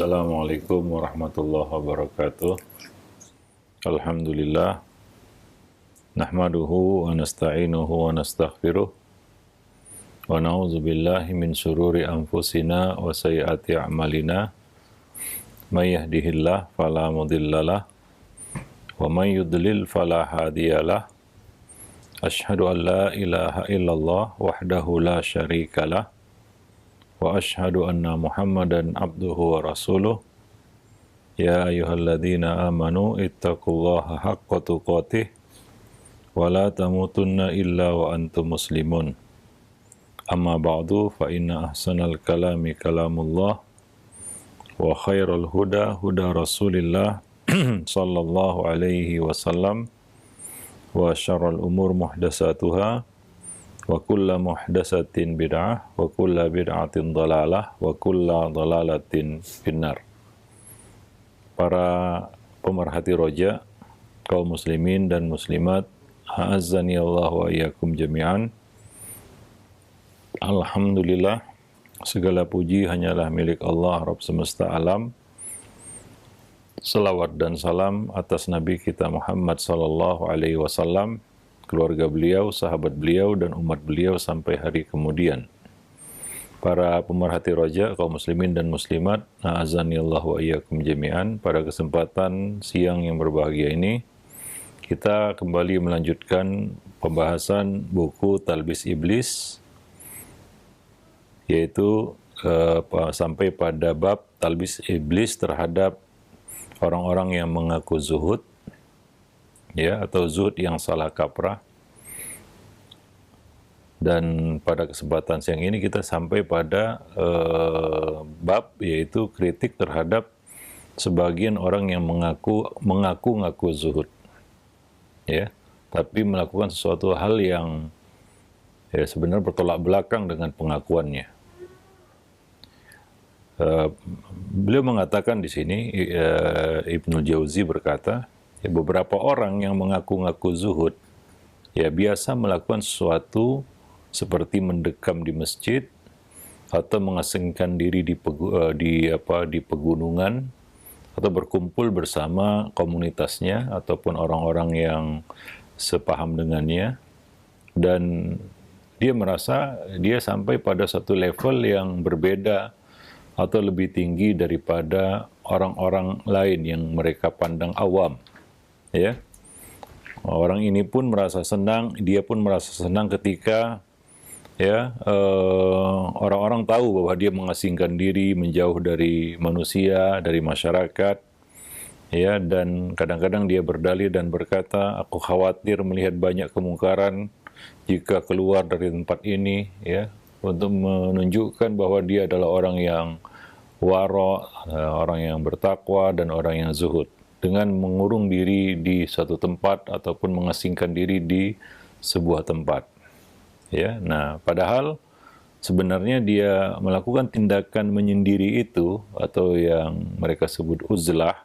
Assalamualaikum warahmatullahi wabarakatuh. Alhamdulillah. Nahmaduhu wa nasta'inuhu wa nastaghfiruh. Wa na'udzu billahi min syururi anfusina wa sayyiati a'malina. May yahdihillah fala mudhillalah wa may yudlil fala hadiyalah. Asyhadu an la ilaha illallah wahdahu la syarikalah. Wa asyhadu anna Muhammadan abduhu wa rasuluh. Ya ayyuhalladzina amanu ittaqullaha haqqa tuqatih wa la tamutunna illa wa antum muslimun. Amma ba'du fa inna ahsanal kalami kalamullah wa khairul huda huda Rasulillah sallallahu alaihi wasallam wa syarrul umur muhdatsatuha wa kulla muhdatsatin bid'ah wa kulla bid'atin dhalalah wa kulla dhalalatin finnar. Para pemerhati roja, kaum muslimin dan muslimat, a'azzani Allah wa iyyakum jami'an. Alhamdulillah, segala puji hanyalah milik Allah Rabb semesta alam. Salawat dan salam atas Nabi kita Muhammad sallallahu alaihi wasallam, keluarga beliau, sahabat beliau, dan umat beliau sampai hari kemudian. Para pemerhati roja, kaum muslimin dan muslimat, a'azzani Allah wa iyyakum jami'an. Pada kesempatan siang yang berbahagia ini, kita kembali melanjutkan pembahasan buku Talbis Iblis, yaitu sampai pada bab Talbis Iblis terhadap orang-orang yang mengaku zuhud, ya, atau zuhud yang salah kaprah. Dan pada kesempatan siang ini kita sampai pada bab, yaitu kritik terhadap sebagian orang yang mengaku zuhud, ya, tapi melakukan sesuatu hal yang ya sebenarnya bertolak belakang dengan pengakuannya. Beliau mengatakan di sini, Ibnu Jauzi berkata, ya, beberapa orang yang mengaku-ngaku zuhud, ya, biasa melakukan sesuatu seperti mendekam di masjid atau mengasingkan diri di pegunungan atau berkumpul bersama komunitasnya ataupun orang-orang yang sepaham dengannya, dan dia merasa dia sampai pada satu level yang berbeda atau lebih tinggi daripada orang-orang lain yang mereka pandang awam, ya. Orang ini pun merasa senang, dia pun merasa senang ketika, ya, orang-orang tahu bahwa dia mengasingkan diri, menjauh dari manusia, dari masyarakat, ya, dan kadang-kadang dia berdalih dan berkata, aku khawatir melihat banyak kemungkaran jika keluar dari tempat ini, ya, untuk menunjukkan bahwa dia adalah orang yang waro, orang yang bertakwa, dan orang yang zuhud, dengan mengurung diri di suatu tempat ataupun mengasingkan diri di sebuah tempat, ya. Nah, padahal sebenarnya dia melakukan tindakan menyendiri itu, atau yang mereka sebut uzlah,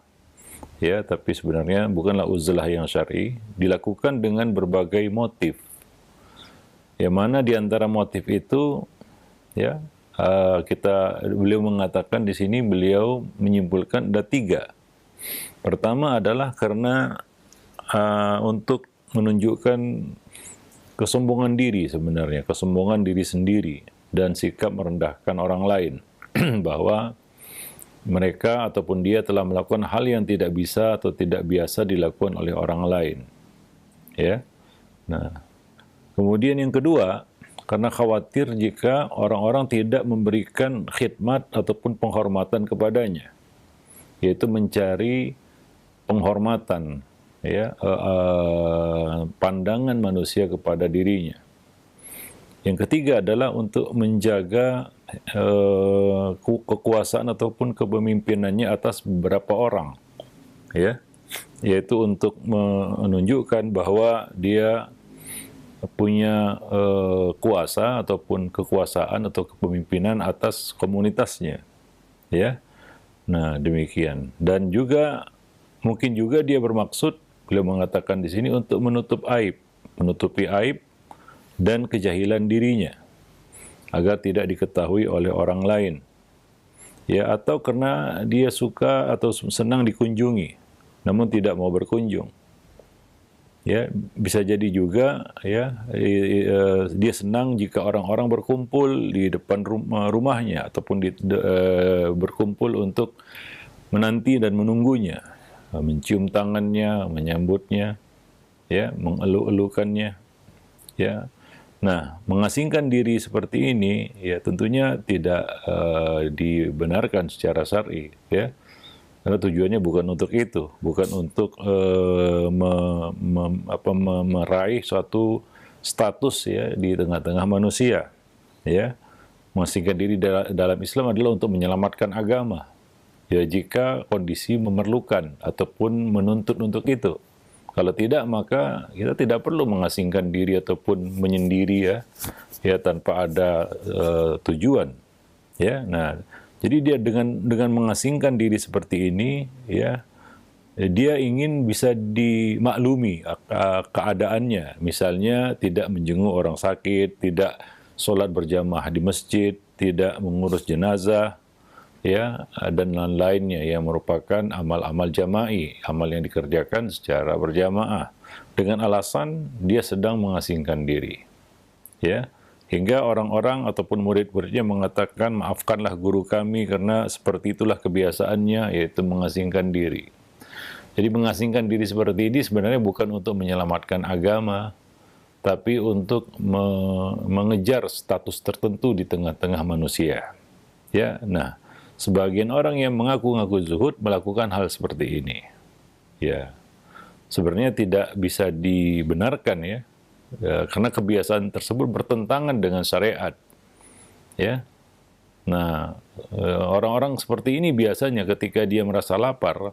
ya, tapi sebenarnya bukanlah uzlah yang syar'i, dilakukan dengan berbagai motif. Yang mana di antara motif itu, ya, beliau mengatakan di sini, beliau menyimpulkan ada 3. Pertama adalah karena untuk menunjukkan kesombongan diri, sebenarnya kesombongan diri sendiri dan sikap merendahkan orang lain bahwa mereka ataupun dia telah melakukan hal yang tidak bisa atau tidak biasa dilakukan oleh orang lain, ya. Nah, kemudian yang kedua, karena khawatir jika orang-orang tidak memberikan khidmat ataupun penghormatan kepadanya, yaitu mencari penghormatan, ya, pandangan manusia kepada dirinya. Yang ketiga adalah untuk menjaga kekuasaan ataupun kepemimpinannya atas beberapa orang, ya, yaitu untuk menunjukkan bahwa dia punya kuasa ataupun kekuasaan atau kepemimpinan atas komunitasnya, ya. Nah, demikian. Dan juga mungkin juga dia bermaksud, beliau mengatakan di sini, untuk menutupi aib dan kejahilan dirinya agar tidak diketahui oleh orang lain. ya, atau karena dia suka atau senang dikunjungi, namun tidak mau berkunjung. Ya, bisa jadi juga ya dia senang jika orang-orang berkumpul di depan rumahnya ataupun berkumpul untuk menanti dan menunggunya, mencium tangannya, menyambutnya, ya, mengeluk-elukannya, ya. Nah, mengasingkan diri seperti ini ya tentunya tidak dibenarkan secara syar'i, ya. Karena tujuannya bukan untuk itu, bukan untuk meraih suatu status ya di tengah-tengah manusia. Ya, mengasingkan diri dalam Islam adalah untuk menyelamatkan agama. Ya, jika kondisi memerlukan ataupun menuntut untuk itu. Kalau tidak, maka kita tidak perlu mengasingkan diri ataupun menyendiri ya tanpa ada tujuan. Ya, nah. Jadi dia dengan mengasingkan diri seperti ini, ya, dia ingin bisa dimaklumi keadaannya. Misalnya tidak menjenguk orang sakit, tidak sholat berjamaah di masjid, tidak mengurus jenazah, ya, dan lain-lainnya yang merupakan amal-amal jama'i, amal yang dikerjakan secara berjamaah. Dengan alasan dia sedang mengasingkan diri, ya. Hingga orang-orang ataupun murid-muridnya mengatakan, maafkanlah guru kami karena seperti itulah kebiasaannya, yaitu mengasingkan diri. Jadi mengasingkan diri seperti ini sebenarnya bukan untuk menyelamatkan agama, tapi untuk mengejar status tertentu di tengah-tengah manusia. Ya, nah, sebagian orang yang mengaku-ngaku zuhud melakukan hal seperti ini. Ya, sebenarnya tidak bisa dibenarkan ya. Ya, karena kebiasaan tersebut bertentangan dengan syariat, ya. Nah, orang-orang seperti ini biasanya ketika dia merasa lapar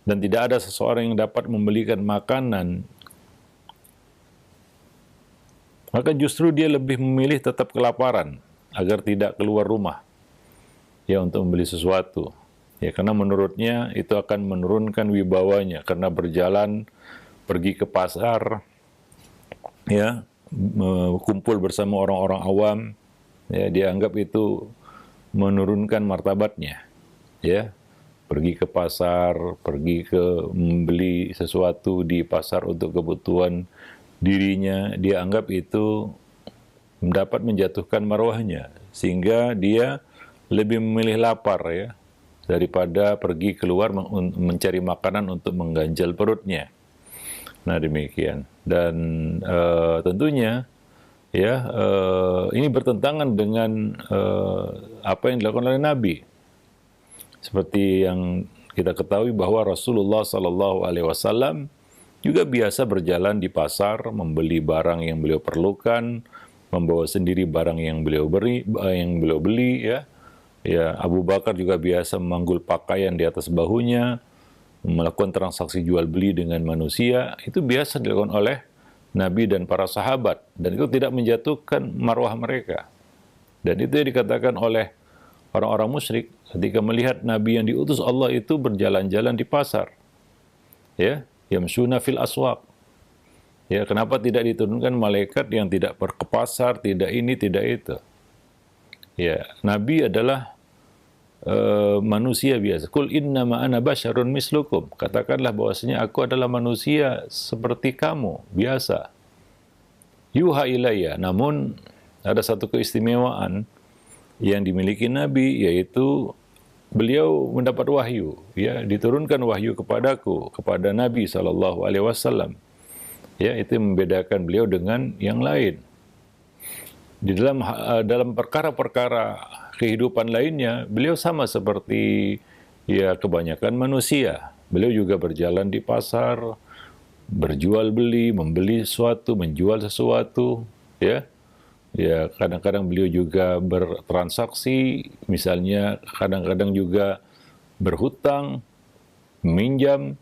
dan tidak ada seseorang yang dapat membelikan makanan, maka justru dia lebih memilih tetap kelaparan agar tidak keluar rumah, ya, untuk membeli sesuatu. Ya, karena menurutnya itu akan menurunkan wibawanya karena berjalan pergi ke pasar, ya, kumpul bersama orang-orang awam, ya, dianggap itu menurunkan martabatnya, ya. Pergi ke pasar, pergi ke membeli sesuatu di pasar untuk kebutuhan dirinya, dia anggap itu dapat menjatuhkan marwahnya, sehingga dia lebih memilih lapar ya daripada pergi keluar mencari makanan untuk mengganjal perutnya. Nah, demikian. Dan tentunya ya ini bertentangan dengan apa yang dilakukan oleh Nabi. Seperti yang kita ketahui bahwa Rasulullah Sallallahu Alaihi Wasallam juga biasa berjalan di pasar, membeli barang yang beliau perlukan, membawa sendiri barang yang beliau beli, ya. Ya, Abu Bakar juga biasa memanggul pakaian di atas bahunya, melakukan transaksi jual beli dengan manusia. Itu biasa dilakukan oleh Nabi dan para sahabat, dan itu tidak menjatuhkan marwah mereka. Dan itu yang dikatakan oleh orang-orang musyrik ketika melihat Nabi yang diutus Allah itu berjalan-jalan di pasar, ya, yamshuna fil aswaq. Ya, kenapa tidak diturunkan malaikat yang tidak ke pasar, tidak ini, tidak itu? Ya, Nabi adalah manusia biasa. Kul innama ana basyarun mislukum. Katakanlah bahwasanya aku adalah manusia seperti kamu, biasa. Yuha ilayya. Namun ada satu keistimewaan yang dimiliki Nabi, yaitu beliau mendapat wahyu, ya, diturunkan wahyu kepadaku, kepada Nabi sallallahu alaihi wasallam. Ya, itu yang membedakan beliau dengan yang lain. Di dalam perkara-perkara kehidupan lainnya, beliau sama seperti ya kebanyakan manusia. Beliau juga berjalan di pasar, berjual beli, membeli sesuatu, menjual sesuatu, ya. Ya, kadang-kadang beliau juga bertransaksi, misalnya kadang-kadang juga berhutang, meminjam,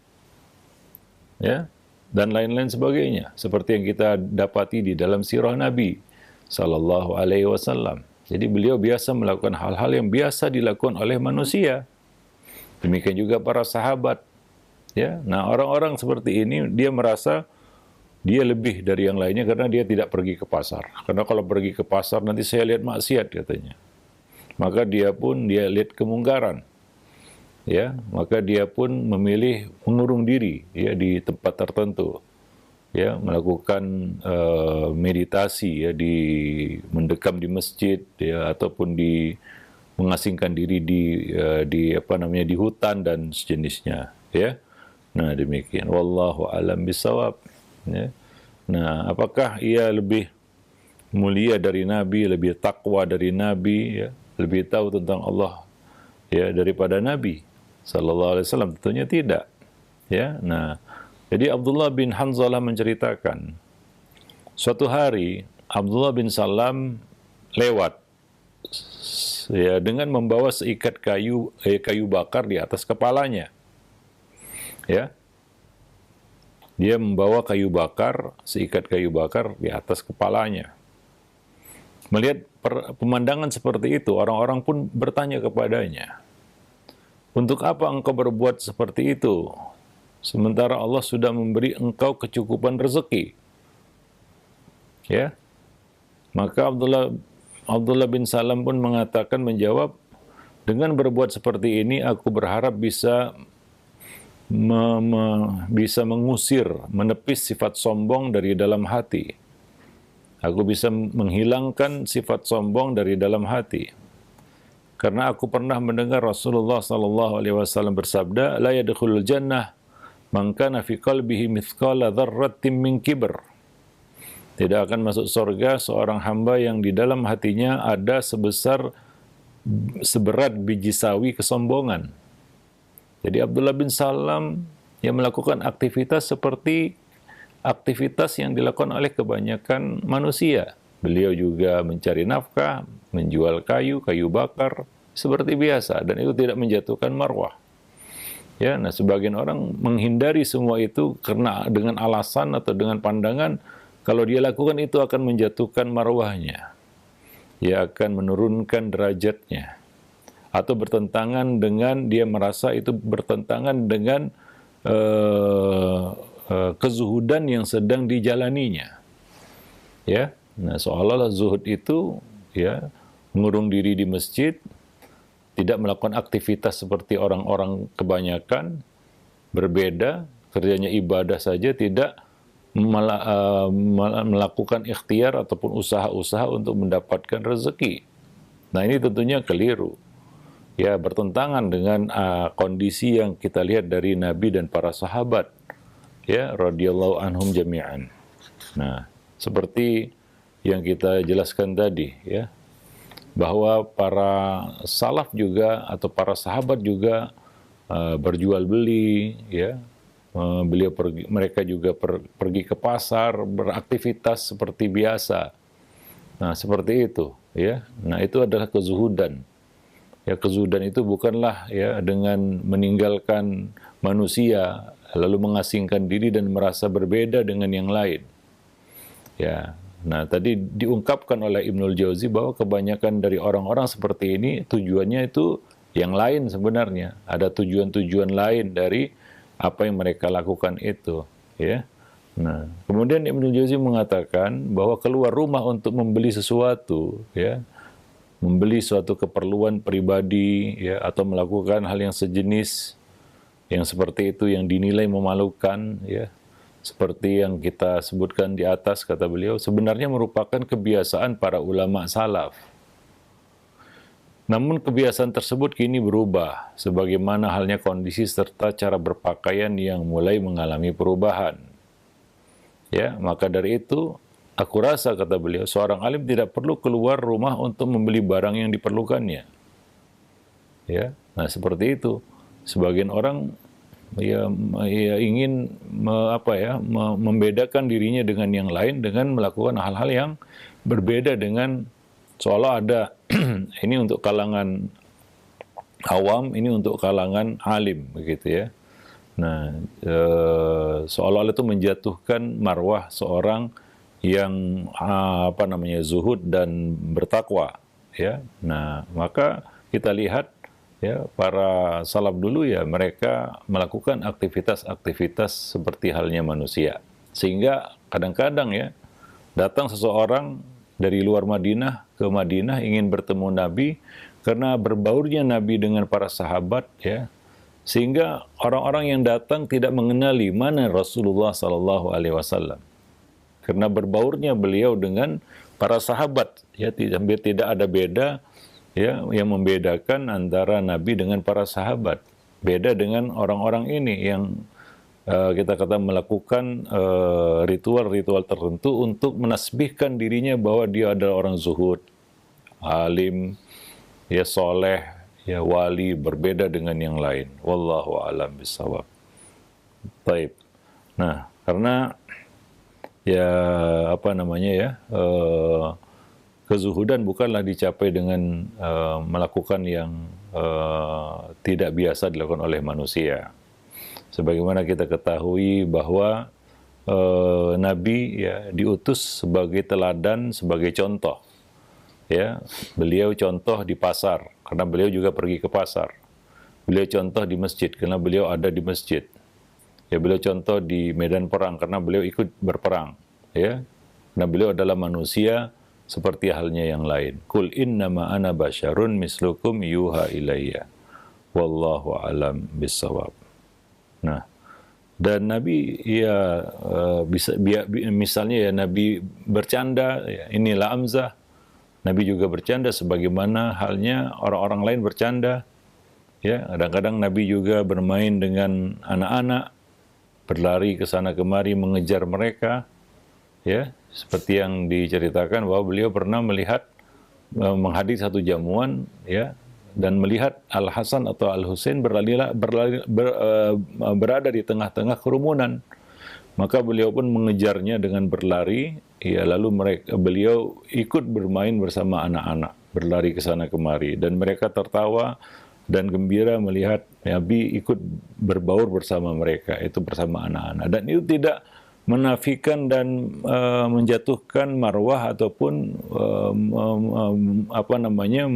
ya, dan lain-lain sebagainya. Seperti yang kita dapati di dalam sirah Nabi Sallallahu Alaihi Wasallam. Jadi beliau biasa melakukan hal-hal yang biasa dilakukan oleh manusia. Demikian juga para sahabat. Ya, nah orang-orang seperti ini dia merasa dia lebih dari yang lainnya karena dia tidak pergi ke pasar. Karena kalau pergi ke pasar nanti saya lihat maksiat katanya. maka dia lihat kemungkaran. Ya, maka dia pun memilih mengurung diri ya di tempat tertentu. Ya, melakukan meditasi ya, mendekam di masjid ya, ataupun mengasingkan diri di hutan dan sejenisnya ya. Nah, demikian, wallahu alam bisawab ya. Nah, apakah ia lebih mulia dari nabi, lebih takwa dari nabi ya, lebih tahu tentang Allah ya daripada nabi sallallahu alaihi wasallam? Tentunya tidak ya. Nah, jadi Abdullah bin Hanzalah menceritakan, suatu hari Abdullah bin Salam lewat ya dengan membawa seikat kayu bakar di atas kepalanya. Ya. Dia membawa seikat kayu bakar di atas kepalanya. Melihat pemandangan seperti itu, orang-orang pun bertanya kepadanya, "Untuk apa engkau berbuat seperti itu? Sementara Allah sudah memberi engkau kecukupan rezeki." Ya. Maka Abdullah bin Salam pun menjawab, "Dengan berbuat seperti ini, aku berharap bisa mengusir, menepis sifat sombong dari dalam hati. Aku bisa menghilangkan sifat sombong dari dalam hati. Karena aku pernah mendengar Rasulullah sallallahu alaihi wasallam bersabda, la yadkhulul jannah man kana fi qalbihi mithqala dzarratin min kibr." Tidak akan masuk surga seorang hamba yang di dalam hatinya ada seberat biji sawi kesombongan. Jadi Abdullah bin Salam yang melakukan aktivitas seperti aktivitas yang dilakukan oleh kebanyakan manusia. Beliau juga mencari nafkah, menjual kayu bakar, seperti biasa, dan itu tidak menjatuhkan marwah. Ya, nah sebagian orang menghindari semua itu karena dengan alasan atau dengan pandangan kalau dia lakukan itu akan menjatuhkan marwahnya. Dia akan menurunkan derajatnya. Atau bertentangan dengan, dia merasa itu bertentangan dengan kezuhudan yang sedang dijalaninya. Ya. Nah, seolah-olah zuhud itu ya mengurung diri di masjid, tidak melakukan aktivitas seperti orang-orang kebanyakan, berbeda, kerjanya ibadah saja, tidak melakukan ikhtiar ataupun usaha-usaha untuk mendapatkan rezeki. Nah, ini tentunya keliru. Ya, bertentangan dengan kondisi yang kita lihat dari Nabi dan para sahabat. Ya, radhiyallahu anhum jami'an. Nah, seperti yang kita jelaskan tadi, ya, bahwa para salaf juga atau para sahabat juga berjual beli, ya, mereka juga pergi ke pasar, beraktivitas seperti biasa. Nah, seperti itu, ya. Nah, itu adalah kezuhudan. Ya, kezuhudan itu bukanlah ya dengan meninggalkan manusia lalu mengasingkan diri dan merasa berbeda dengan yang lain. Ya. Nah, tadi diungkapkan oleh Ibnul Jauzi bahwa kebanyakan dari orang-orang seperti ini tujuannya itu yang lain sebenarnya. Ada tujuan-tujuan lain dari apa yang mereka lakukan itu, ya. Nah, kemudian Ibnul Jauzi mengatakan bahwa keluar rumah untuk membeli sesuatu, ya, membeli suatu keperluan pribadi, ya, atau melakukan hal yang sejenis, yang seperti itu yang dinilai memalukan, ya, seperti yang kita sebutkan di atas, kata beliau, sebenarnya merupakan kebiasaan para ulama salaf. Namun kebiasaan tersebut kini berubah, sebagaimana halnya kondisi serta cara berpakaian yang mulai mengalami perubahan. Ya, maka dari itu, aku rasa, kata beliau, seorang alim tidak perlu keluar rumah untuk membeli barang yang diperlukannya. Ya, nah seperti itu. Sebagian orang ya ingin membedakan dirinya dengan yang lain dengan melakukan hal-hal yang berbeda dengan seolah ada ini untuk kalangan awam, ini untuk kalangan alim, begitu ya. Nah, seolah-olah itu menjatuhkan marwah seorang yang zuhud dan bertakwa, ya. Nah, maka kita lihat ya para salaf dulu ya mereka melakukan aktivitas-aktivitas seperti halnya manusia. Sehingga kadang-kadang ya datang seseorang dari luar Madinah ke Madinah ingin bertemu Nabi, karena berbaurnya Nabi dengan para sahabat, ya, sehingga orang-orang yang datang tidak mengenali mana Rasulullah Sallallahu Alaihi Wasallam. Karena berbaurnya beliau dengan para sahabat, ya, hampir tidak ada beda, ya, yang membedakan antara Nabi dengan para sahabat. Beda dengan orang-orang ini yang kita kata melakukan ritual-ritual tertentu untuk menasbihkan dirinya bahwa dia adalah orang zuhud, alim, ya, soleh, ya, wali, berbeda dengan yang lain. Wallahu a'lam bishawab. Baik. Nah, karena ya apa namanya ya, kezuhudan bukanlah dicapai dengan melakukan yang tidak biasa dilakukan oleh manusia. Sebagaimana kita ketahui bahwa Nabi, ya, diutus sebagai teladan, sebagai contoh. Ya, beliau contoh di pasar karena beliau juga pergi ke pasar. Beliau contoh di masjid karena beliau ada di masjid. Ya, beliau contoh di medan perang karena beliau ikut berperang, ya. Nah, beliau adalah manusia seperti halnya yang lain. Qul innama ana basyarun mislukum yuha ilayya. Wallahu alam bissawab. Nah, dan Nabi, ya, misalnya, ya, Nabi bercanda, ya, inilah amzah. Nabi juga bercanda sebagaimana halnya orang-orang lain bercanda. Ya, kadang-kadang Nabi juga bermain dengan anak-anak, berlari ke sana kemari mengejar mereka, ya, seperti yang diceritakan bahwa beliau pernah melihat menghadir satu jamuan, ya, dan melihat Al Hasan atau Al Husain berada di tengah-tengah kerumunan, maka beliau pun mengejarnya dengan berlari, ya, lalu beliau ikut bermain bersama anak-anak, berlari ke sana kemari, dan mereka tertawa dan gembira melihat Nabi ikut berbaur bersama mereka, itu bersama anak-anak. Dan itu tidak menafikan dan menjatuhkan marwah ataupun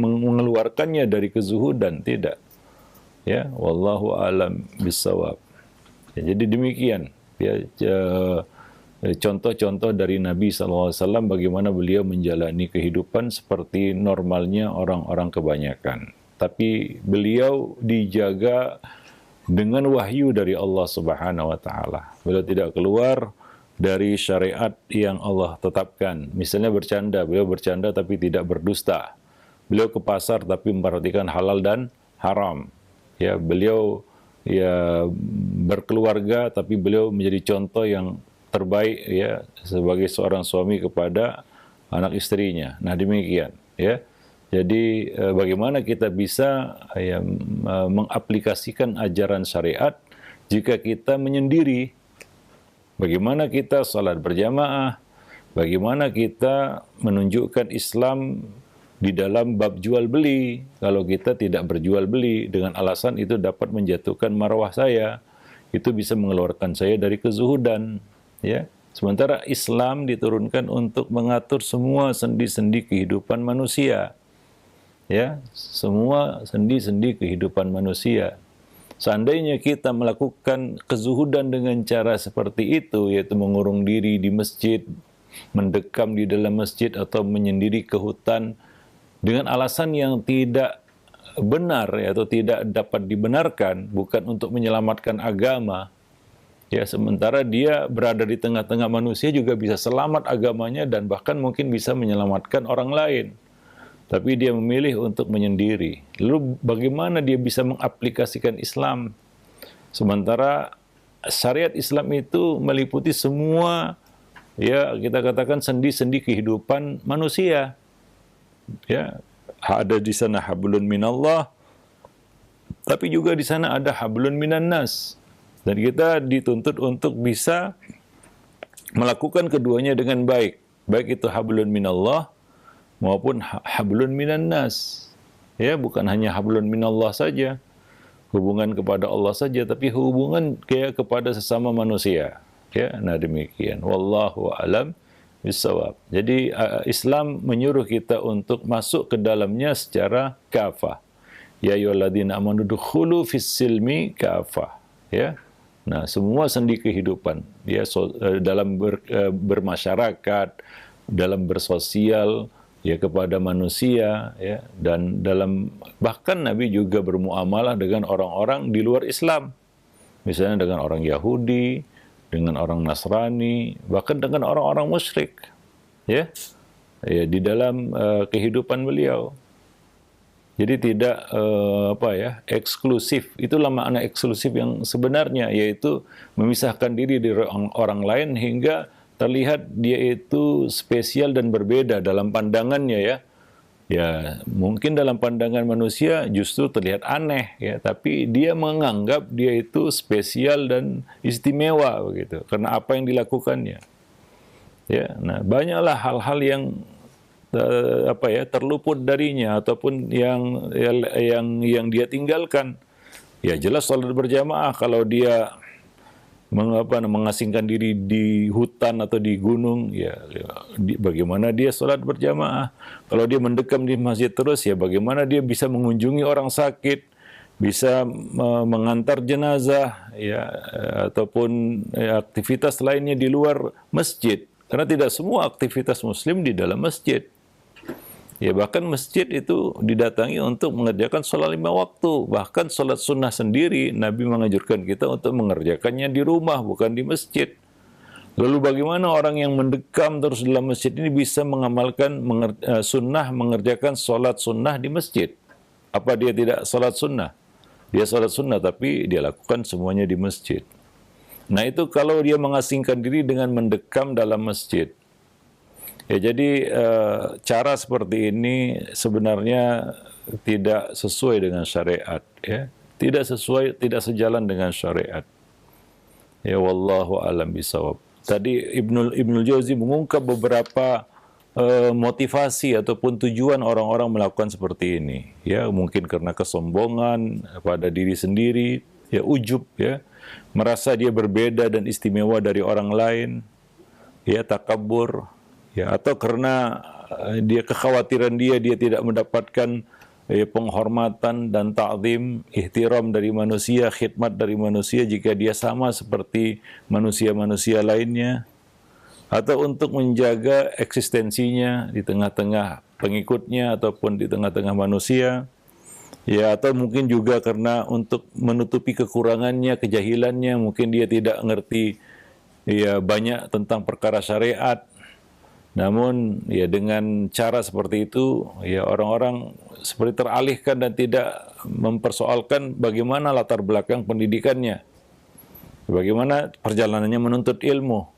mengeluarkannya dari kezuhudan, tidak. Ya, wallahu alam bissawab. Ya, jadi demikian, ya, contoh-contoh dari Nabi SAW bagaimana beliau menjalani kehidupan seperti normalnya orang-orang kebanyakan. Tapi beliau dijaga dengan wahyu dari Allah Subhanahu wa taala. Beliau tidak keluar dari syariat yang Allah tetapkan. Misalnya bercanda, beliau bercanda tapi tidak berdusta. Beliau ke pasar tapi memperhatikan halal dan haram. Ya, beliau, ya, berkeluarga tapi beliau menjadi contoh yang terbaik, ya, sebagai seorang suami kepada anak istrinya. Nah, demikian, ya. Jadi bagaimana kita bisa, ya, mengaplikasikan ajaran syariat jika kita menyendiri? Bagaimana kita salat berjamaah? Bagaimana kita menunjukkan Islam di dalam bab jual beli kalau kita tidak berjual beli dengan alasan itu dapat menjatuhkan marwah saya, itu bisa mengeluarkan saya dari kezuhudan, ya. Sementara Islam diturunkan untuk mengatur semua sendi-sendi kehidupan manusia. Ya, semua sendi-sendi kehidupan manusia. Seandainya kita melakukan kezuhudan dengan cara seperti itu, yaitu mengurung diri di masjid, mendekam di dalam masjid atau menyendiri ke hutan dengan alasan yang tidak benar, atau tidak dapat dibenarkan, bukan untuk menyelamatkan agama, ya, sementara dia berada di tengah-tengah manusia juga bisa selamat agamanya dan bahkan mungkin bisa menyelamatkan orang lain. Tapi dia memilih untuk menyendiri. Lalu bagaimana dia bisa mengaplikasikan Islam? Sementara syariat Islam itu meliputi semua, ya, kita katakan sendi-sendi kehidupan manusia. Ya, ada di sana hablun minallah, tapi juga di sana ada hablun minan nas. Dan kita dituntut untuk bisa melakukan keduanya dengan baik. Baik itu hablun minallah maupun hablun minan nas. Ya, bukan hanya hablun minallah saja, hubungan kepada Allah saja, tapi hubungan kayak kepada sesama manusia. Ya, nah demikian. Wallahu a'lam bishawab. Jadi Islam menyuruh kita untuk masuk ke dalamnya secara kafah. Ya ayyuhalladzina amanu dukhulu fis-silmi kafah. Ya. Nah, semua sendi kehidupan, ya, dalam bermasyarakat, dalam bersosial, ya kepada manusia, ya, dan bahkan Nabi juga bermuamalah dengan orang-orang di luar Islam, misalnya dengan orang Yahudi, dengan orang Nasrani, bahkan dengan orang-orang musyrik, ya, di dalam kehidupan beliau. Jadi tidak eksklusif. Itulah makna eksklusif yang sebenarnya, yaitu memisahkan diri dari orang lain hingga terlihat dia itu spesial dan berbeda dalam pandangannya, ya. Ya, mungkin dalam pandangan manusia justru terlihat aneh, ya, tapi dia menganggap dia itu spesial dan istimewa begitu karena apa yang dilakukannya. Ya, nah banyaklah hal-hal yang terluput darinya ataupun yang dia tinggalkan. Ya jelas salat berjamaah, kalau dia mengasingkan diri di hutan atau di gunung, ya bagaimana dia salat berjamaah? Kalau dia mendekam di masjid terus, ya bagaimana dia bisa mengunjungi orang sakit, bisa mengantar jenazah, ya, ataupun aktivitas lainnya di luar masjid. Karena tidak semua aktivitas muslim di dalam masjid. Ya bahkan masjid itu didatangi untuk mengerjakan sholat 5 waktu. Bahkan sholat sunnah sendiri Nabi menganjurkan kita untuk mengerjakannya di rumah, bukan di masjid. Lalu bagaimana orang yang mendekam terus dalam masjid ini bisa mengamalkan sunnah, mengerjakan sholat sunnah di masjid? Apa dia tidak sholat sunnah? Dia sholat sunnah tapi dia lakukan semuanya di masjid. Nah itu kalau dia mengasingkan diri dengan mendekam dalam masjid. Ya jadi cara seperti ini sebenarnya tidak sesuai dengan syariat, ya. Tidak sejalan dengan syariat. Ya wallahu alam bisawab. Tadi Ibnul Jauzi mengungkap beberapa motivasi ataupun tujuan orang-orang melakukan seperti ini. Ya mungkin karena kesombongan pada diri sendiri, ya ujub, ya. Merasa dia berbeda dan istimewa dari orang lain, ya takabur. Ya, atau karena kekhawatiran dia tidak mendapatkan penghormatan dan ta'zim, ihtiram dari manusia, khidmat dari manusia jika dia sama seperti manusia-manusia lainnya, atau untuk menjaga eksistensinya di tengah-tengah pengikutnya ataupun di tengah-tengah manusia, ya, atau mungkin juga karena untuk menutupi kekurangannya, kejahilannya, mungkin dia tidak mengerti ya banyak tentang perkara syariat. Namun ya dengan cara seperti itu, ya orang-orang seperti teralihkan dan tidak mempersoalkan bagaimana latar belakang pendidikannya, bagaimana perjalanannya menuntut ilmu,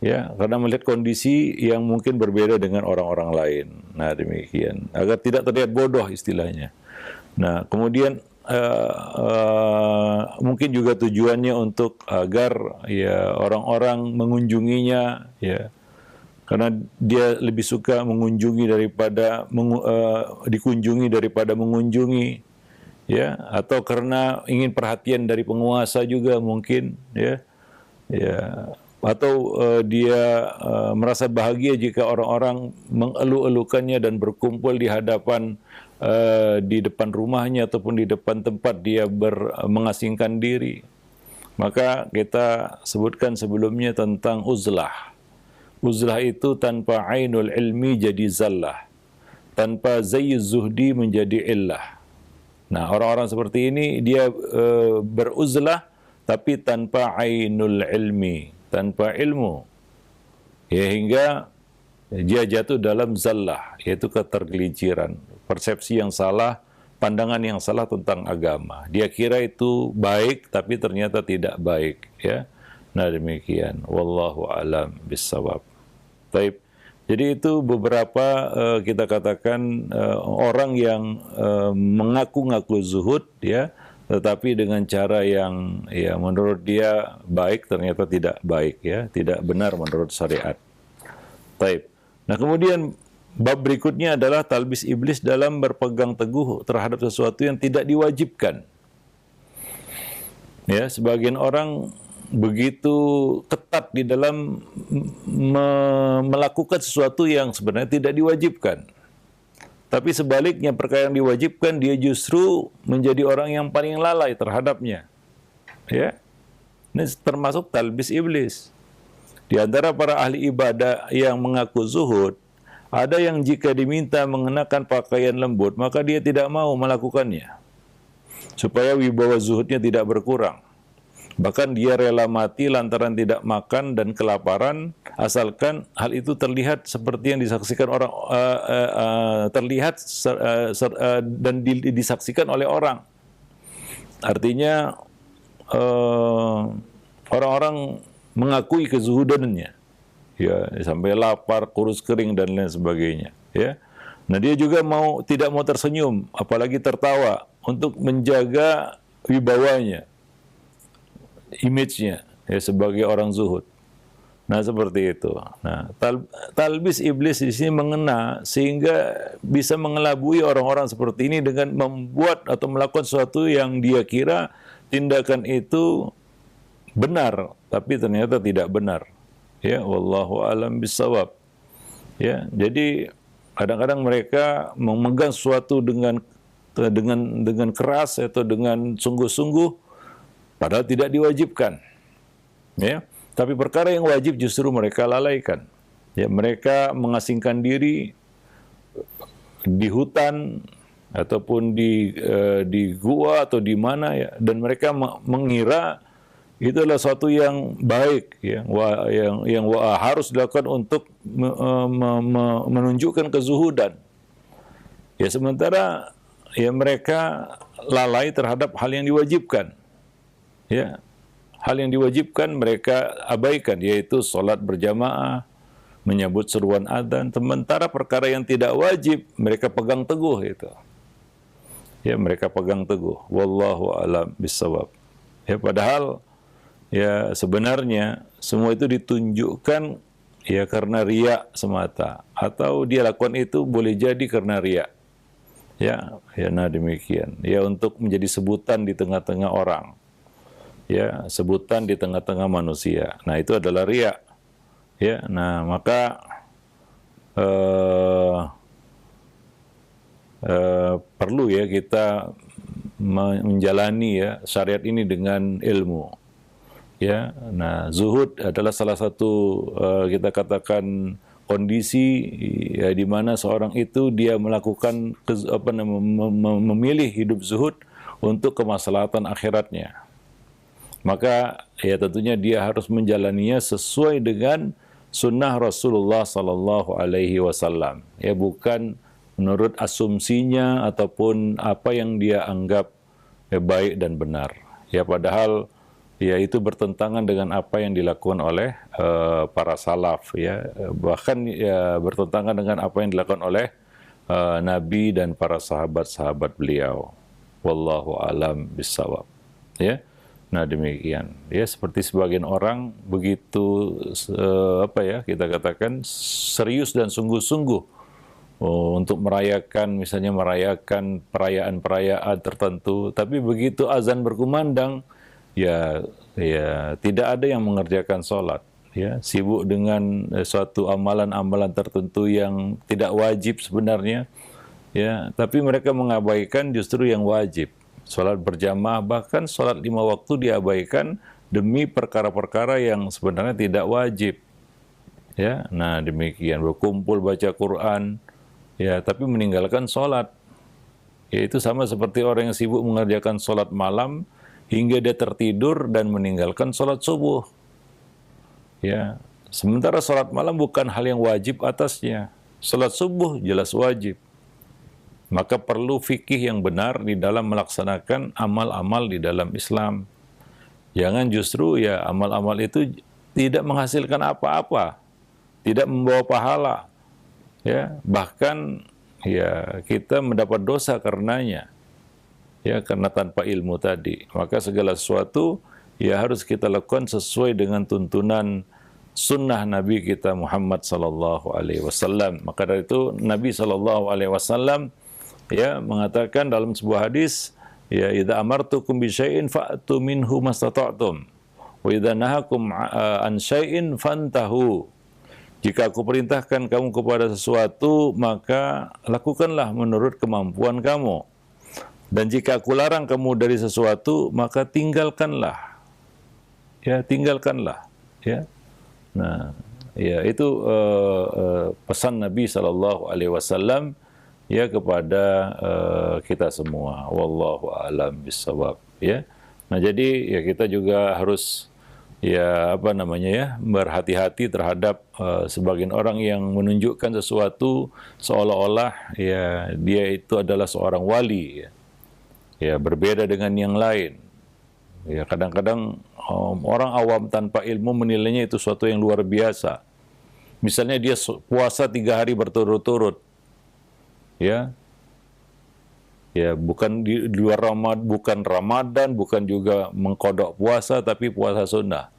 ya, karena melihat kondisi yang mungkin berbeda dengan orang-orang lain. Nah demikian, agar tidak terlihat bodoh istilahnya. Nah kemudian mungkin juga tujuannya untuk agar ya orang-orang mengunjunginya, ya. Karena dia lebih suka mengunjungi daripada dikunjungi daripada mengunjungi, ya, atau karena ingin perhatian dari penguasa juga mungkin, ya, atau dia merasa bahagia jika orang-orang mengeluh-elukannya dan berkumpul di hadapan di depan rumahnya ataupun di depan tempat dia mengasingkan diri. Maka kita sebutkan sebelumnya tentang uzlah. Uzlah itu tanpa ainul ilmi jadi zallah, tanpa zayyiz zuhdi menjadi illah. Nah orang-orang seperti ini dia beruzlah tapi tanpa ainul ilmi, tanpa ilmu, ya, hingga dia jatuh dalam zallah, yaitu ketergelinciran, persepsi yang salah, pandangan yang salah tentang agama. Dia kira itu baik tapi ternyata tidak baik, ya. Nah demikian, wallahu alam bissawab. Baik. Jadi itu beberapa kita katakan orang yang mengaku-ngaku zuhud, ya, tetapi dengan cara yang ya menurut dia baik ternyata tidak baik, ya, tidak benar menurut syariat. Baik. Nah kemudian bab berikutnya adalah talbis iblis dalam berpegang teguh terhadap sesuatu yang tidak diwajibkan. Ya, sebagian orang begitu ketat di dalam melakukan sesuatu yang sebenarnya tidak diwajibkan. Tapi sebaliknya perkara yang diwajibkan dia justru menjadi orang yang paling lalai terhadapnya. Ya. Ini termasuk talbis iblis. Di antara para ahli ibadah yang mengaku zuhud, Ada yang jika diminta mengenakan pakaian lembut, maka dia tidak mau melakukannya, supaya wibawa zuhudnya tidak berkurang. Bahkan dia rela mati lantaran tidak makan dan kelaparan, asalkan hal itu terlihat seperti yang disaksikan orang, dan disaksikan oleh orang. Artinya orang-orang mengakui kezuhudannya, ya, sampai lapar, kurus kering dan lain sebagainya, ya. Nah, dia juga tidak mau tersenyum, apalagi tertawa, untuk menjaga wibawanya, image-nya, ya, sebagai orang zuhud. Nah, seperti itu. Nah, talbis iblis di sini mengena sehingga bisa mengelabui orang-orang seperti ini dengan membuat atau melakukan sesuatu yang dia kira tindakan itu benar, tapi ternyata tidak benar. Ya, wallahu alam bisawab. Ya, jadi kadang-kadang mereka memegang sesuatu dengan keras atau dengan sungguh-sungguh, padahal tidak diwajibkan, ya. Tapi perkara yang wajib justru mereka lalaikan. Ya, mereka mengasingkan diri di hutan ataupun di gua atau di mana, ya, dan mereka mengira itu adalah suatu yang baik, ya, yang harus dilakukan untuk menunjukkan kezuhudan. Ya, sementara ya mereka lalai terhadap hal yang diwajibkan. Ya, hal yang diwajibkan mereka abaikan, yaitu sholat berjamaah, menyambut seruan adzan. Sementara perkara yang tidak wajib mereka pegang teguh itu. Ya, mereka pegang teguh. Wallahu a'lam bishawab. Ya, padahal ya sebenarnya semua itu ditunjukkan ya karena riya semata, atau dia lakukan itu boleh jadi karena riya. Ya, nah demikian. Ya, untuk menjadi sebutan di tengah-tengah orang. Ya, sebutan di tengah-tengah manusia. Nah, itu adalah riya. Ya, nah maka perlu ya kita menjalani ya syariat ini dengan ilmu. Ya, nah zuhud adalah salah satu kita katakan kondisi ya, di mana seorang itu dia melakukan memilih hidup zuhud untuk kemaslahatan akhiratnya. Maka ya tentunya dia harus menjalaninya sesuai dengan sunnah Rasulullah Sallallahu Alaihi Wasallam. Ya, bukan menurut asumsinya ataupun apa yang dia anggap ya, baik dan benar. Ya, padahal ya itu bertentangan dengan apa yang dilakukan oleh para salaf. Ya, bahkan ya bertentangan dengan apa yang dilakukan oleh Nabi dan para sahabat-sahabat beliau. Wallahu alam bissawab. Ya. Nah, demikian. Ya, seperti sebagian orang begitu kita katakan serius dan sungguh-sungguh untuk misalnya merayakan perayaan-perayaan tertentu, tapi begitu azan berkumandang ya tidak ada yang mengerjakan sholat, ya, sibuk dengan suatu amalan-amalan tertentu yang tidak wajib sebenarnya, ya, tapi mereka mengabaikan justru yang wajib. Sholat berjamaah, bahkan sholat 5 waktu diabaikan demi perkara-perkara yang sebenarnya tidak wajib. Ya, nah demikian, berkumpul baca Quran, ya, tapi meninggalkan sholat. Ya, itu sama seperti orang yang sibuk mengerjakan sholat malam hingga dia tertidur dan meninggalkan sholat subuh. Ya, sementara sholat malam bukan hal yang wajib atasnya. Sholat subuh jelas wajib. Maka perlu fikih yang benar di dalam melaksanakan amal-amal di dalam Islam. Jangan justru ya amal-amal itu tidak menghasilkan apa-apa, tidak membawa pahala, ya, bahkan ya kita mendapat dosa karenanya, ya, karena tanpa ilmu tadi. Maka segala sesuatu ya harus kita lakukan sesuai dengan tuntunan sunnah Nabi kita Muhammad sallallahu alaihi wasallam. Maka dari itu Nabi sallallahu alaihi wasallam ya mengatakan dalam sebuah hadis, ya, idza amartukum bi syai'in fa'tu minhu mastata'tum wa idza nahakum an syai'in fantahu. Jika aku perintahkan kamu kepada sesuatu, maka lakukanlah menurut kemampuan kamu. Dan jika aku larang kamu dari sesuatu, maka tinggalkanlah. Ya, tinggalkanlah, ya. Nah, Ya, itu pesan Nabi Shallallahu Alaihi Wasallam ya kepada kita semua. Wallahu a'lam bishawab. Ya. Nah, jadi ya kita juga harus ya apa namanya ya berhati-hati terhadap sebagian orang yang menunjukkan sesuatu seolah-olah ya dia itu adalah seorang wali ya. Ya berbeda dengan yang lain. Ya kadang-kadang orang awam tanpa ilmu menilainya itu sesuatu yang luar biasa. Misalnya dia puasa 3 hari berturut-turut, ya, ya bukan di luar bukan Ramadan, bukan juga mengkodok puasa, tapi puasa sunnah,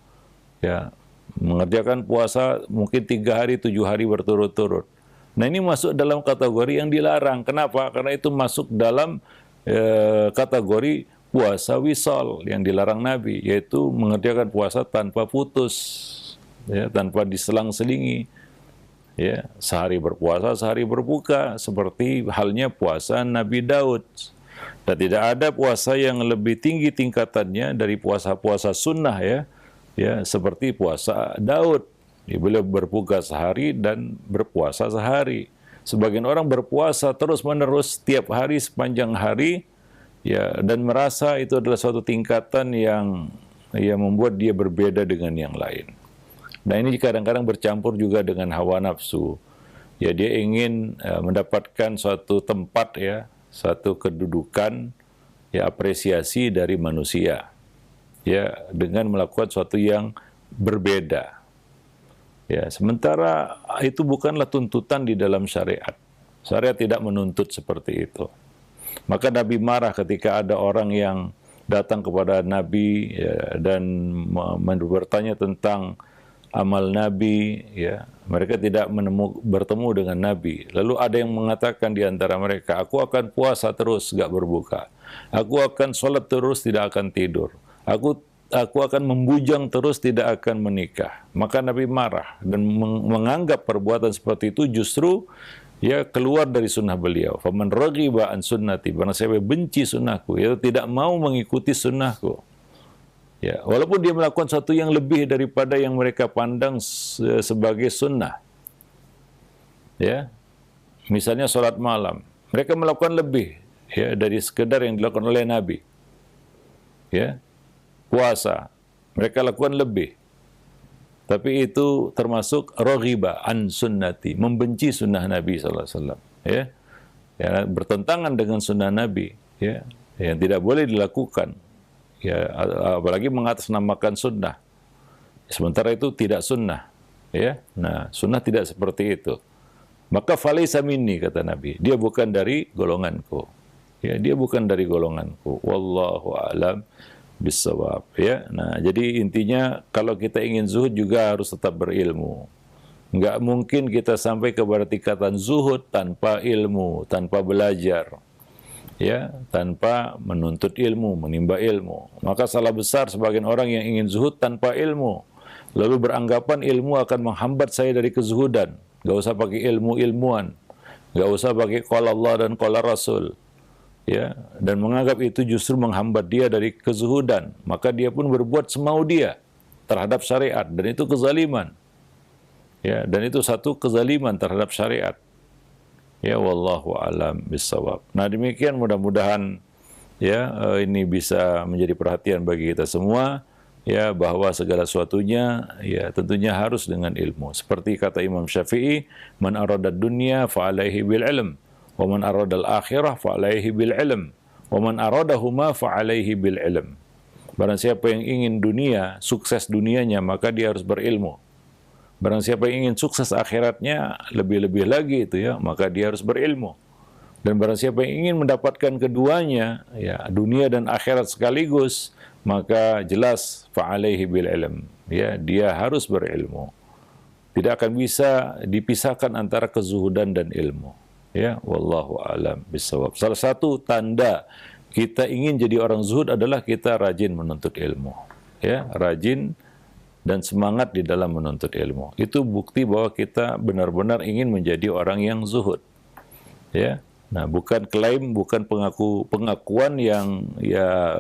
ya, mengerjakan puasa mungkin 3 hari, 7 hari berturut-turut. Nah ini masuk dalam kategori yang dilarang. Kenapa? Karena itu masuk dalam kategori puasa wisal yang dilarang Nabi, yaitu mengerjakan puasa tanpa putus, ya, tanpa diselang-selingi, ya, sehari berpuasa, sehari berbuka, seperti halnya puasa Nabi Daud. Dan tidak ada puasa yang lebih tinggi tingkatannya dari puasa-puasa sunnah ya, ya seperti puasa Daud. Beliau berbuka sehari dan berpuasa sehari. Sebagian orang berpuasa terus-menerus setiap hari sepanjang hari. Ya, dan merasa itu adalah suatu tingkatan yang membuat dia berbeda dengan yang lain. Nah ini kadang-kadang bercampur juga dengan hawa nafsu. Ya dia ingin mendapatkan suatu tempat ya, satu kedudukan, ya apresiasi dari manusia. Ya dengan melakukan suatu yang berbeda. Ya sementara itu bukanlah tuntutan di dalam syariat. Syariat tidak menuntut seperti itu. Maka Nabi marah ketika ada orang yang datang kepada Nabi ya, dan bertanya tentang amal Nabi. Ya, mereka tidak bertemu dengan Nabi. Lalu ada yang mengatakan di antara mereka, aku akan puasa terus, gak berbuka. Aku akan sholat terus, tidak akan tidur. Aku akan membujang terus, tidak akan menikah. Maka Nabi marah dan menganggap perbuatan seperti itu justru ya keluar dari sunnah beliau. Faman raghiba an sunnati, barang siapa benci sunnahku, ya tidak mau mengikuti sunnahku. Ya, walaupun dia melakukan sesuatu yang lebih daripada yang mereka pandang sebagai sunnah. Ya. Misalnya sholat malam, mereka melakukan lebih ya dari sekedar yang dilakukan oleh Nabi. Ya. Puasa, mereka lakukan lebih. Tapi itu termasuk raghiba an sunnati, membenci sunnah Nabi SAW. Ya, ya bertentangan dengan sunnah Nabi, ya, yang tidak boleh dilakukan. Ya, apalagi mengatasnamakan sunnah. Sementara itu tidak sunnah. Ya, nah sunnah tidak seperti itu. Maka falaisa minni kata Nabi, dia bukan dari golonganku. Ya, dia bukan dari golonganku. Wallahu a'lam bisawab, ya. Nah, jadi intinya kalau kita ingin zuhud juga harus tetap berilmu. Nggak mungkin kita sampai kepada tingkatan zuhud tanpa ilmu, tanpa belajar, ya, tanpa menuntut ilmu, menimba ilmu. Maka salah besar sebagian orang yang ingin zuhud tanpa ilmu, lalu beranggapan ilmu akan menghambat saya dari kezuhudan. Nggak usah pakai ilmu-ilmuan, nggak usah pakai qala Allah dan qala Rasul. Ya, dan menganggap itu justru menghambat dia dari kezuhudan, maka dia pun berbuat semau dia terhadap syariat, dan itu kezaliman. Ya, dan itu satu kezaliman terhadap syariat. Ya, wallahu a'lam bishawab. Nah, demikian mudah-mudahan ya ini bisa menjadi perhatian bagi kita semua ya, bahwa segala sesuatunya ya tentunya harus dengan ilmu. Seperti kata Imam Syafi'i, man arada dunya fa alaihi bil ilm. Wa man aradal akhirah fa alaihi bil ilm wa man aradahuma fa alaihi bil ilm. Barang siapa yang ingin dunia, sukses dunianya, maka dia harus berilmu. Barang siapa yang ingin sukses akhiratnya, lebih-lebih lagi itu ya, maka dia harus berilmu. Dan barang siapa yang ingin mendapatkan keduanya, ya, dunia dan akhirat sekaligus, maka jelas fa alaihi bil ilm. Ya, dia harus berilmu. Tidak akan bisa dipisahkan antara kezuhudan dan ilmu. Ya, wallahu a'lam bishawab. Salah satu tanda kita ingin jadi orang zuhud adalah kita rajin menuntut ilmu. Ya, rajin dan semangat di dalam menuntut ilmu. Itu bukti bahwa kita benar-benar ingin menjadi orang yang zuhud. Ya. Nah, bukan klaim, bukan pengakuan yang ya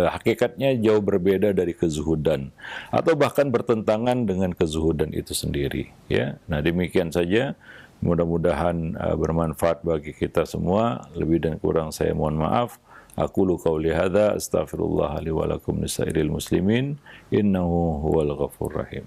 hakikatnya jauh berbeda dari kezuhudan atau bahkan bertentangan dengan kezuhudan itu sendiri, ya. Nah, demikian saja. Mudah-mudahan bermanfaat bagi kita semua. Lebih dan kurang saya mohon maaf. Aqulu qauli hadza astaghfirullah li wa lakum lisairil muslimin innahu huwal ghafurur rahim.